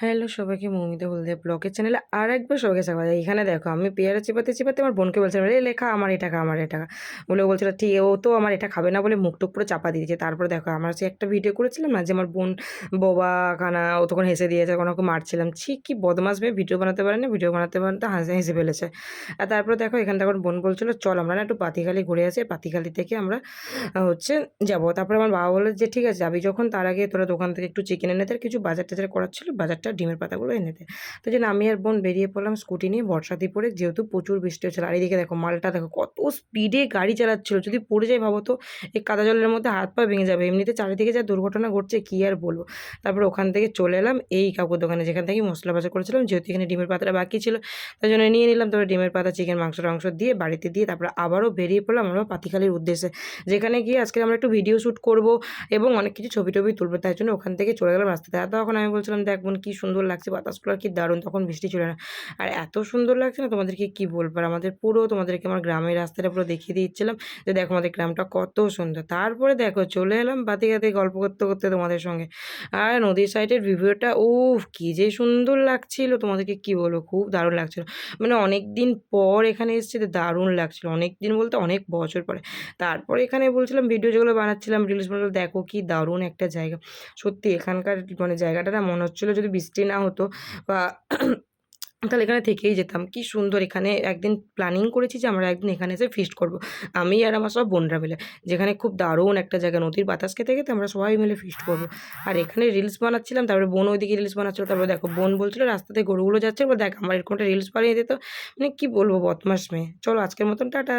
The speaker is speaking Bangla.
হ্যালো সবাইকে মৌমিতা হলদিয়া ব্লগের চ্যানেলে আর একবার সবাইকে স্বাগত। এখানে দেখো আমি পেয়ারা চিবাতে চিবাতে আমার বোনকে বলছিলাম, রে লেখা আমার এটা খা আমার এটা খা বলে, ও বলছিল ঠিক, ও তো আমার এটা খাবে না বলে মুখ টুক পুরো চাপা দিয়েছে। তারপরে দেখো আমরা যে একটা ভিডিও করেছিলাম না, যে আমার বোন বোবা খানা, ও তখন হেসে দিয়েছে, কোনো ওকে মারছিলাম, ছি কি বদমাস মেয়ে, ভিডিও বানাতে পারে না, ভিডিও বানাতে পারতে হাসে হেসে ফেলেছে। আর তারপরে দেখো এখানে তখন বোন বলছিল চল আমরা না একটু পাতিখালি ঘুরে আসি, পাতিখালি থেকে আমরা হচ্ছে যাবো। তারপরে আমার বাবা বললো যে ঠিক আছে যাবি যখন, তার আগে তোরা দোকান থেকে একটু চিকেন এনে দে, কিছু বাজার টাজার করার ছিল, বাজারটা ডিমের পাতাগুলো এনে দে। তো জন্য আমি আর বোন বেরিয়ে পড়লাম স্কুটি নিয়ে, বর্ষাতি পরে, যেহেতু প্রচুর বৃষ্টি হচ্ছিল। আর এদিকে দেখো মালটা দেখো কত স্পিডে গাড়ি চালাচ্ছিল, যদি পড়ে যায় ভাবো তো, এই কাদা জলের মধ্যে হাত পা ভেঙে যাবে। এমনিতে চারিদিকে যা দুর্ঘটনা ঘটছে কী আর বলবো। তারপর ওখান থেকে চলে এলাম এই কাকুর দোকানে, যেখান থেকে মশলা বাজার করেছিলাম, যেহেতু এখানে ডিমের পাতাটা বাকি ছিল তাই জন্য নিয়ে নিলাম। তারপরে ডিমের পাতা, চিকেন, মাংস দিয়ে বাড়িতে দিয়ে তারপরে আবারও বেরিয়ে পড়লাম আমরা পাতিখালির উদ্দেশ্যে, যেখানে গিয়ে আজকে আমরা একটু ভিডিও শ্যুট করব এবং অনেক কিছু ছবি টবি তুলবো। তাই জন্য ওখান থেকে চলে গেলাম রাস্তাতে। আর তখন আমি বলছিলাম দেখ বোন কী সুন্দর লাগছে, বাতাসগুলো আর কি দারুণ, তখন বৃষ্টি ছিল না। আর এত সুন্দর লাগছে না তোমাদেরকে কী বলবো। আর আমাদের পুরো তোমাদেরকে আমার গ্রামের রাস্তাটা পুরো দেখিয়ে দিচ্ছিলাম যে দেখো আমাদের গ্রামটা কত সুন্দর। তারপরে দেখো চলে এলাম বাতিঘাতে গল্প করতে করতে তোমাদের সঙ্গে। আর নদীর সাইডের ভিডিওটা কী যে সুন্দর লাগছিল, তোমাদেরকে কী বলবো, খুব দারুণ লাগছিল। মানে অনেক দিন পর এখানে এসেছি তো দারুণ লাগছিল, অনেক দিন বলতে অনেক বছর পরে। তারপরে এখানে বলছিলাম ভিডিও যেগুলো বানাচ্ছিলাম, রিলস বানালো, দেখো কি দারুণ একটা জায়গা। সত্যি এখানকার মানে জায়গাটা না মনে হচ্ছিলো যদি বৃষ্টি না হতো বা তাহলে এখানে থেকেই যেতাম। কি সুন্দর, এখানে একদিন প্ল্যানিং করেছি যে আমরা একদিন এখানে এসে ফিস্ট করব। আমি আর আমার সব বোনরা মিলে, যেখানে খুব দারুণ একটা জায়গা, নদীর বাতাস খেতে খেতে আমরা সবাই মিলে ফিস্ট করব। আর এখানে রিলস বানাচ্ছিলাম, তারপরে বোন ওইদিকে রিলস বানাচ্ছিল। তারপরে দেখো বোন বলছিল রাস্তাতে গরুগুলো যাচ্ছে, দেখ আমার এরকম একটা রিলস বানিয়ে দিত। মানে কি বলবো, বদমাস মেয়ে। চলো আজকের মতন টাটা।